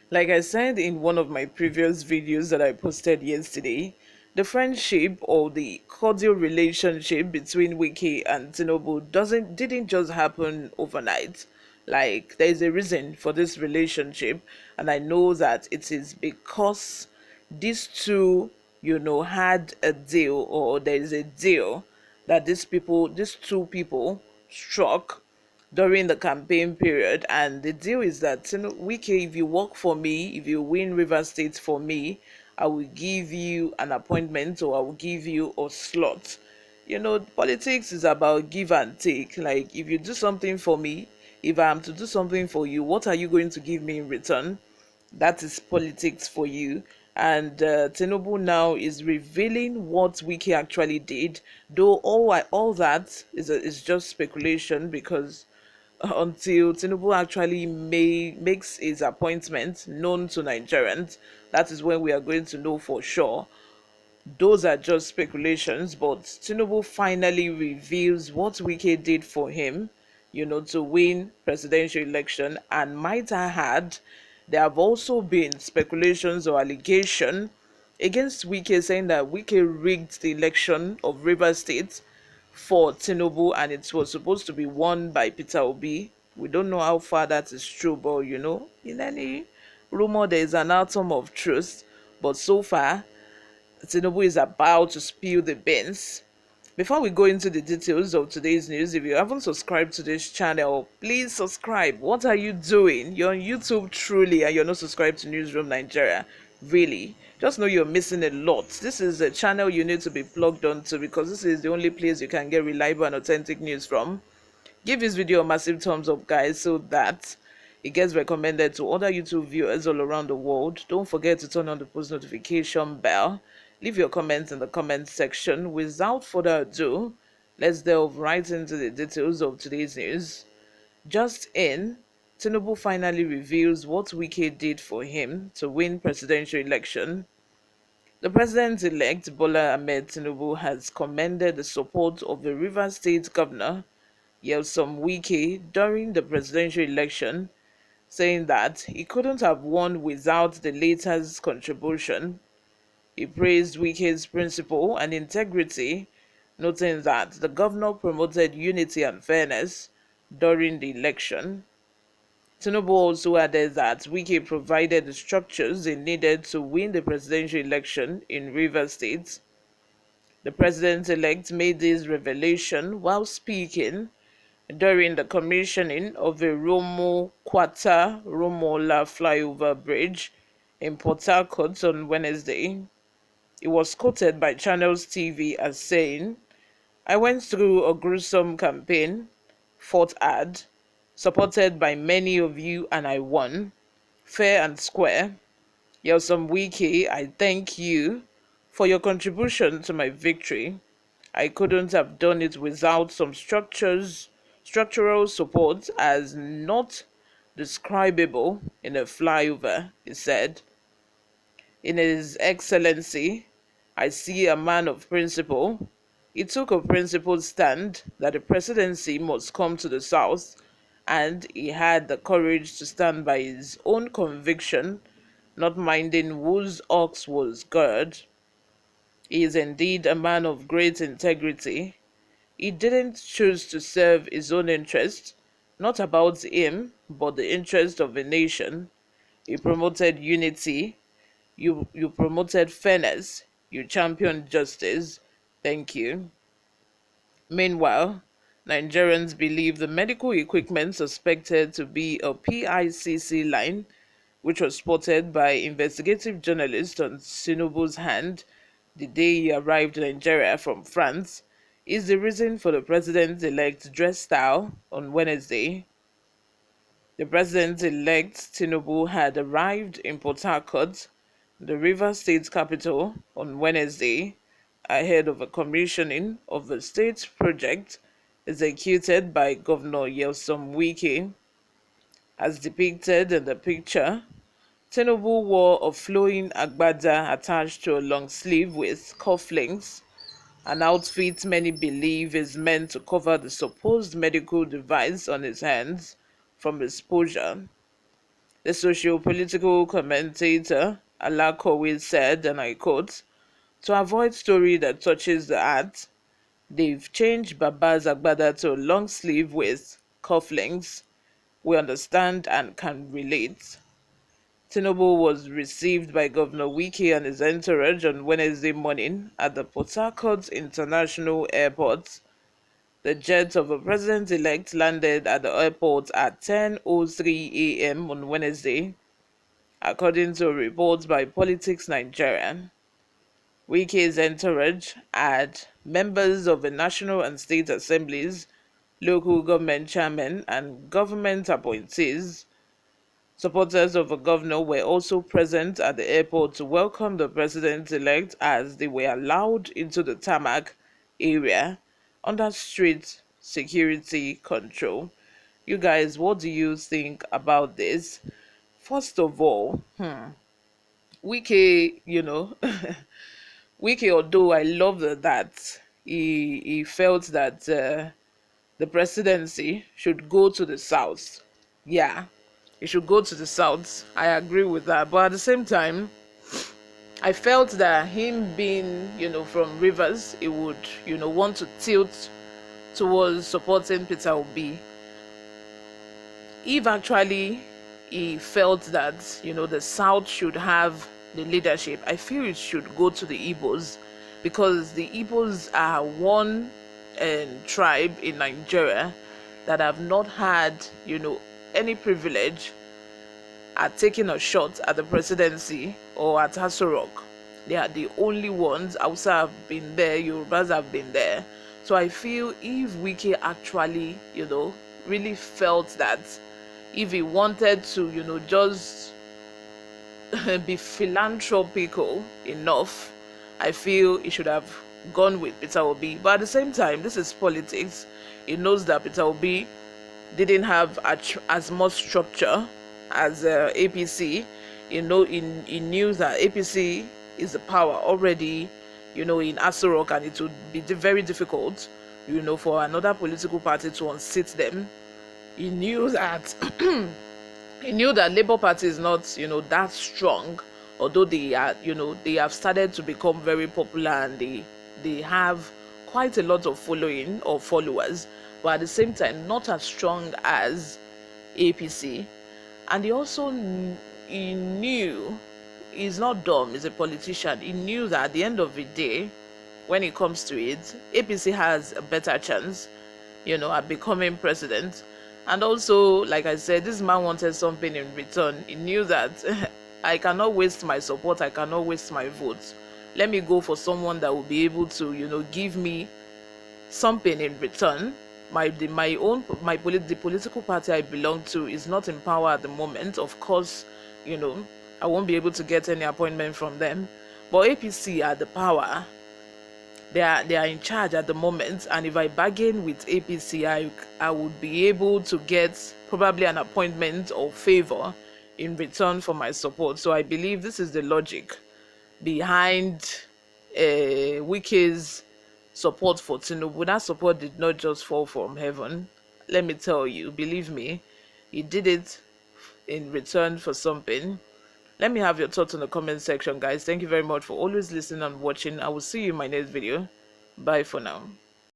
Like I said in one of my previous videos that I posted yesterday, the friendship or the cordial relationship between Wiki and Tinubu didn't just happen overnight. Like there is a reason for this relationship, and I know that it is because these two, had a deal, or there is a deal that these two people struck during the campaign period. And the deal is that, Wike, if you work for me, if you win River State for me, I will give you an appointment, or I will give you a slot. Politics is about give and take. Like, if you do something for me, if I am to do something for you, what are you going to give me in return? That is politics for you. And Tinubu now is revealing what Wiki actually did, though all that is just speculation, because until Tinubu actually makes his appointment known to Nigerians, that is when we are going to know for sure. Those are just speculations, but Tinubu finally reveals what Wike did for him, to win presidential election. And might I add, there have also been speculations or allegation against Wike, saying that Wike rigged the election of Rivers State for Tinubu, and it was supposed to be won by Peter Obi. We don't know how far that is true, but in any rumor there is an atom of truth. But so far, Tinubu is about to spill the beans. Before we go into the details of today's news, if you haven't subscribed to this channel, please subscribe. What are you doing? You're on YouTube truly and you're not subscribed to Newsroom Nigeria. Really? Just know you're missing a lot. This is a channel you need to be plugged onto, because this is the only place you can get reliable and authentic news from. Give this video a massive thumbs up, guys, so that it gets recommended to other YouTube viewers all around the world. Don't forget to turn on the post notification bell. Leave your comments in the comment section. Without further ado, let's delve right into the details of today's news. Just in, Tinubu finally reveals what Wike did for him to win presidential election. The president-elect Bola Ahmed Tinubu has commended the support of the Rivers State governor Yelsom Wike during the presidential election, saying that he couldn't have won without the latter's contribution. He praised Wike's principle and integrity, noting that the governor promoted unity and fairness during the election. Tinubu also added that Wike provided the structures he needed to win the presidential election in Rivers State. The president-elect made this revelation while speaking during the commissioning of the Romo Quata Romola flyover bridge in Port Harcourt on Wednesday. It was quoted by Channels TV as saying, "I went through a gruesome campaign, fought hard, supported by many of you, and I won, fair and square. Yelsom Wike, I thank you for your contribution to my victory. I couldn't have done it without some structural support as not describable in a flyover," he said. "In His Excellency, I see a man of principle. He took a principled stand that the presidency must come to the South, and he had the courage to stand by his own conviction, not minding whose ox was gored. He is indeed a man of great integrity. He didn't choose to serve his own interest, not about him, but the interest of the nation. He promoted unity. You promoted fairness. You championed justice. Thank you." Meanwhile, Nigerians believe the medical equipment suspected to be a PICC line, which was spotted by investigative journalists on Tinubu's hand the day he arrived in Nigeria from France, is the reason for the president-elect's dress style on Wednesday. The president-elect Tinubu had arrived in Port Harcourt, the Rivers State capital, on Wednesday ahead of a commissioning of a state project executed by Governor Wike. As depicted in the picture, Tinubu wore a flowing agbada attached to a long sleeve with cufflinks, an outfit many believe is meant to cover the supposed medical device on his hands from exposure. The socio-political commentator Alakowe said, and I quote, "To avoid story that touches the heart, they've changed Baba's agbada to a long sleeve with cufflinks. We understand and can relate." Tinubu was received by Governor Wike and his entourage on Wednesday morning at the Port Harcourt International Airport. The jet of the president-elect landed at the airport at 10:03 a.m. on Wednesday, according to reports by Politics Nigeria. Wike's entourage had members of the National and State Assemblies, local government chairmen, and government appointees. Supporters of the governor were also present at the airport to welcome the president-elect as they were allowed into the tarmac area under strict security control. You guys, what do you think about this? First of all, Wike, Wike, although I love that he felt that the presidency should go to the south. Yeah, it should go to the south. I agree with that. But at the same time, I felt that him being, from Rivers, he would, want to tilt towards supporting Peter Obi. If actually he felt that, the south should have the leadership, I feel it should go to the Igbos, because the Igbos are one tribe in Nigeria that have not had, any privilege at taking a shot at the presidency or at Aso Rock. They are the only ones. Hausa have been there, Yorubas have been there. So I feel if Wike actually, really felt that if he wanted to, just be philanthropical enough, I feel he should have gone with Peter Obi. But at the same time, this is politics. He knows that Peter Obi didn't have as much structure as APC. He knew that APC is the power already, in Aso Rock, and it would be very difficult, for another political party to unseat them. He knew that he knew that Labour Party is not, that strong, although they are, they have started to become very popular and they have quite a lot of following or followers, but at the same time not as strong as APC. And he knew, he's not dumb, he's a politician. He knew that at the end of the day, when it comes to it, APC has a better chance, at becoming president. And also, like I said, this man wanted something in return. He knew that I cannot waste my support, I cannot waste my votes. Let me go for someone that will be able to, give me something in return. The political party I belong to is not in power at the moment. Of course, I won't be able to get any appointment from them. But APC are the power. They are in charge at the moment, and if I bargain with APC, I would be able to get probably an appointment or favor in return for my support. So I believe this is the logic behind Wike's support for Tinubu. That support did not just fall from heaven. Let me tell you, believe me, he did it in return for something. Let me have your thoughts in the comment section, guys. Thank you very much for always listening and watching. I will see you in my next video. Bye for now.